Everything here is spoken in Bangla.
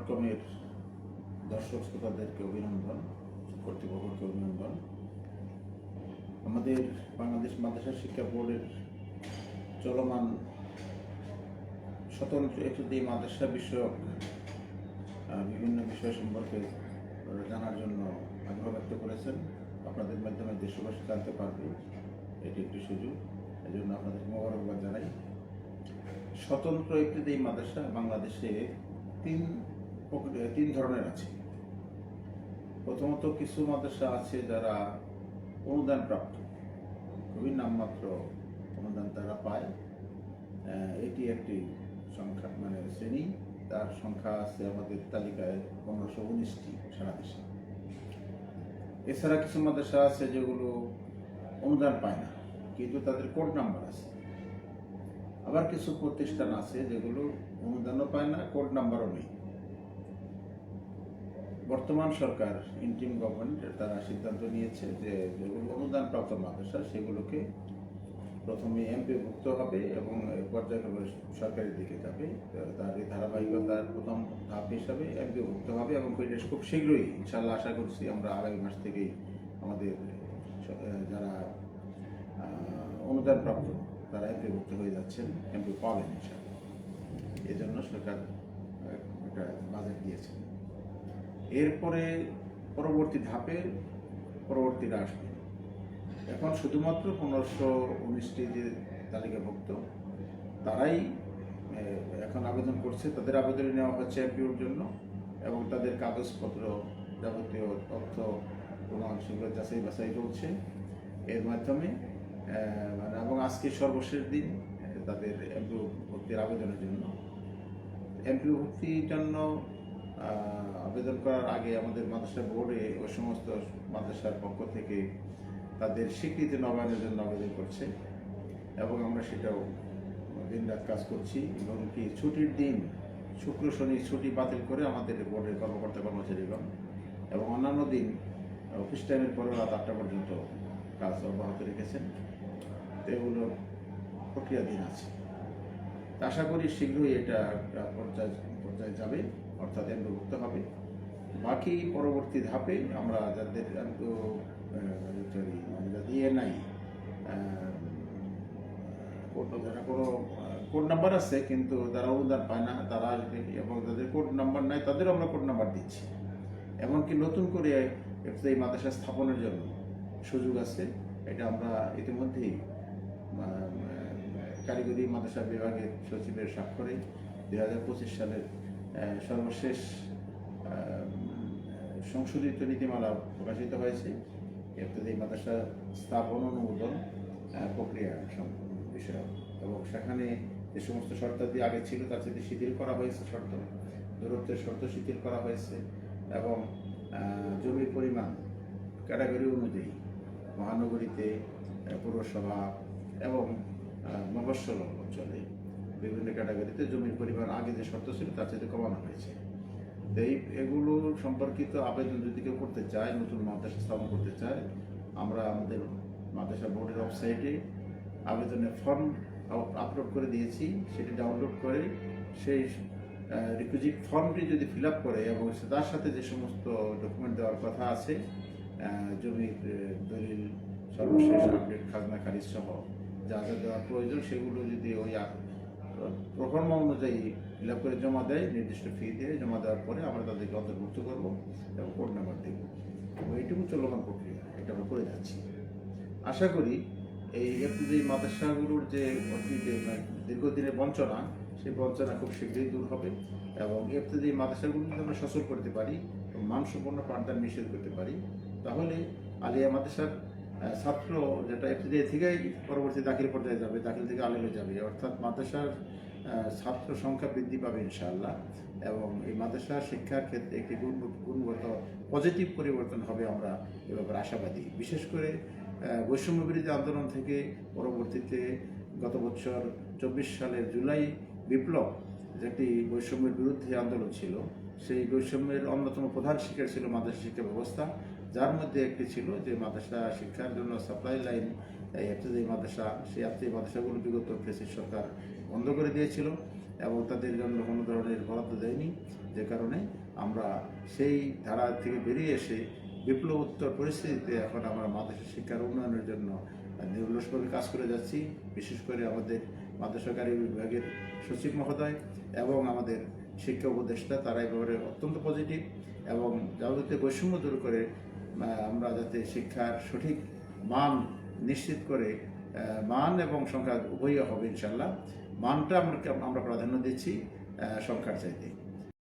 .com-এর দর্শক শ্রোতাদেরকে অভিনন্দন, কর্তৃপক্ষকে অভিনন্দন। আমাদের বাংলাদেশ মাদ্রাসা শিক্ষা বোর্ডের চলমান স্বতন্ত্র একটি মাদ্রাসা বিষয়ক বিভিন্ন বিষয় সম্পর্কে জানার জন্য আগ্রহ ব্যক্ত করেছেন। আপনাদের মাধ্যমে দেশবাসী জানতে পারবে, এটি একটি সুযোগ। এই জন্য আপনাদেরকে মোবারকবাদ জানাই। স্বতন্ত্র একটি মাদ্রাসা বাংলাদেশে তিন ধরনের আছে। প্রথমত কিছু মাদ্রাসা আছে যারা অনুদান প্রাপ্ত, খুবই নামমাত্র অনুদান তারা পায়। এটি একটি সংখ্যা শ্রেণী, তার সংখ্যা আছে আমাদের তালিকায় 1519টি সারা দেশে। এছাড়া কিছু মাদ্রাসা আছে যেগুলো অনুদান পায় না, কিন্তু তাদের কোড নাম্বার আছে। আবার কিছু প্রতিষ্ঠান আছে যেগুলো অনুদানও পায় না, কোড নাম্বারও নেই। বর্তমান সরকার, ইন্টিম গভর্নমেন্ট, তারা সিদ্ধান্ত নিয়েছে যে যেগুলো অনুদান প্রাপ্ত মাদ্রাসা সেগুলোকে প্রথমে এমপিভুক্ত হবে এবং পর্যায়ক্রমে সরকারের দিকে যাবে। তার এই ধারাবাহিকতার প্রথম ধাপ হিসাবে এমপিভুক্ত হবে এবং খুব শীঘ্রই ইনশাআল্লাহ আশা করছি আমরা আগামী মাস থেকেই আমাদের যারা অনুদান প্রাপ্ত তারা এমপিভুক্ত হয়ে যাচ্ছেন, এমপি পাবেন ইনশাআল্লাহ। এই জন্য সরকার একটা বাজেট দিয়েছেন। এরপরে পরবর্তী ধাপে পরবর্তীরা আসবে। এখন শুধুমাত্র 1519টি যে তালিকাভুক্ত তারাই এখন আবেদন করছে। তাদের আবেদন নেওয়া হচ্ছে এমপিওর জন্য এবং তাদের কাগজপত্র যাবতীয় তথ্য প্রমাণ সেগুলো যাচাই বাছাই চলছে এর মাধ্যমে। এবং আজকে সর্বশেষ দিন তাদের এমপিও ভর্তির আবেদনের জন্য। এমপিও ভর্তির জন্য আবেদন করার আগে আমাদের মাদ্রাসা বোর্ডে ওই সমস্ত মাদ্রাসার পক্ষ থেকে তাদের স্বীকৃতি নবায়নের জন্য আবেদন করছে এবং আমরা সেটাও দিনরাত কাজ করছি। এবং কি ছুটির দিন শুক্র শনি ছুটি বাতিল করে আমাদের বোর্ডের কর্মকর্তা কর্মচারীগণ এবং অন্যান্য দিন অফিস টাইমের পরে রাত 8টা পর্যন্ত কাজ অব্যাহত রেখেছেন। এগুলো প্রক্রিয়াধীন আছে। আশা করি শীঘ্রই এটা পর্যায়ে যাবে, অর্থাৎ এমপিভুক্ত হবে। বাকি পরবর্তী ধাপে আমরা যাদের নাই যারা কোনো কোড নাম্বার আছে কিন্তু তারা অনুদান পায় না, তারা আসবে এবং যাদের কোড নাম্বার নাই তাদেরও আমরা কোড নাম্বার দিচ্ছি। এমনকি নতুন করে এই মাদ্রাসা স্থাপনের জন্য সুযোগ আছে। এটা আমরা ইতিমধ্যেই কারিগরি মাদ্রাসা বিভাগের সচিবের স্বাক্ষরে 2025 সালের সর্বশেষ সংশোধিত নীতিমালা প্রকাশিত হয়েছে। এতে মাদ্রাসা স্থাপন অনুমোদন প্রক্রিয়া বিষয় এবং সেখানে যে সমস্ত শর্তাদি আগে ছিল তার সাথে শিথিল করা হয়েছে, দূরত্বের শর্ত শিথিল করা হয়েছে এবং জমির পরিমাণ ক্যাটাগরি অনুযায়ী মহানগরীতে, পৌরসভা এবং মফস্বল অঞ্চলে বিভিন্ন ক্যাটাগরিতে জমির পরিমাণ আগে যে শর্ত ছিল তার সাথে কমানো হয়েছে। এগুলো সম্পর্কিত আবেদন যদি কেউ করতে চায়, নতুন মাদ্রাসা স্থাপন করতে চায়, আমরা আমাদের মাদ্রাসা বোর্ডের ওয়েবসাইটে আবেদনের ফর্ম আপলোড করে দিয়েছি। সেটি ডাউনলোড করে সেই রিকুইজিট ফর্মটি যদি ফিল আপ করে এবং তার সাথে যে সমস্ত ডকুমেন্ট দেওয়ার কথা আছে, জমির দলিল, সর্বশেষ আপডেট খাজনা খারিজ সহ যা যা দেওয়ার প্রয়োজন সেগুলো যদি ওই প্রকর্মা অনুযায়ী ফিল আপ করে জমা দেয়, নির্দিষ্ট ফি দিয়ে জমা দেওয়ার পরে আমরা তাদেরকে অন্তর্ভুক্ত করবো এবং কোড নাম্বার দেব। এইটুকু চলমান প্রক্রিয়া, এটা আমরা করে যাচ্ছি। আশা করি এই মাদ্রাসাগুলোর যে দীর্ঘদিনের বঞ্চনা, সেই বঞ্চনা খুব শীঘ্রই দূর হবে এবং মাদ্রাসাগুলো যদি আমরা সচল করতে পারি, মানসম্পন্ন পাঠদান নিশ্চিত করতে পারি, তাহলে আলিয়া মাদ্রাসার ছাত্র যেটা থেকেই পরবর্তী দাখিল পর্যায়ে যাবে, দাখিল থেকে আলিয়া যাবে, অর্থাৎ মাদ্রাসার ছাত্র সংখ্যা বৃদ্ধি পাবে ইনশাআল্লাহ এবং এই মাদ্রাসা শিক্ষার ক্ষেত্রে একটি গুণগত পজিটিভ পরিবর্তন হবে, আমরা এ ব্যাপারে আশাবাদী। বিশেষ করে বৈষম্য বিরোধী আন্দোলন থেকে পরবর্তীতে গত বছর 24 সালের জুলাই বিপ্লব, যেটি বৈষম্যের বিরুদ্ধে আন্দোলন ছিল, সেই বৈষম্যের অন্যতম প্রধান শিকার ছিল মাদ্রাসা শিক্ষা ব্যবস্থা, যার মধ্যে একটি ছিল যে মাদ্রাসা শিক্ষার জন্য সাপ্লাই লাইন মাদ্রাসা, সেই মাদ্রাসাগুলো বিগত ফ্যাসিস্ট সরকার বন্ধ করে দিয়েছিল এবং তাদের জন্য কোনো ধরনের বরাদ্দ দেয়নি, যে কারণে আমরা সেই ধারা থেকে বেরিয়ে এসে বিপ্লবোত্তর পরিস্থিতিতে এখন আমরা মাদ্রাসা শিক্ষার উন্নয়নের জন্য নিরলসভাবে কাজ করে যাচ্ছি। বিশেষ করে আমাদের মাদ্রাসা কারিগরি বিভাগের সচিব মহোদয় এবং আমাদের শিক্ষা উপদেষ্টা তারা এই ব্যাপারে অত্যন্ত পজিটিভ, এবং যাবতীয় বৈষম্য দূর করে আমরা যাতে শিক্ষার সঠিক মান নিশ্চিত করে, মান এবং সংখ্যা উভয়ই হবে ইনশাল্লাহ। মানটা আমরা প্রাধান্য দিচ্ছি সংখ্যার চাইতে।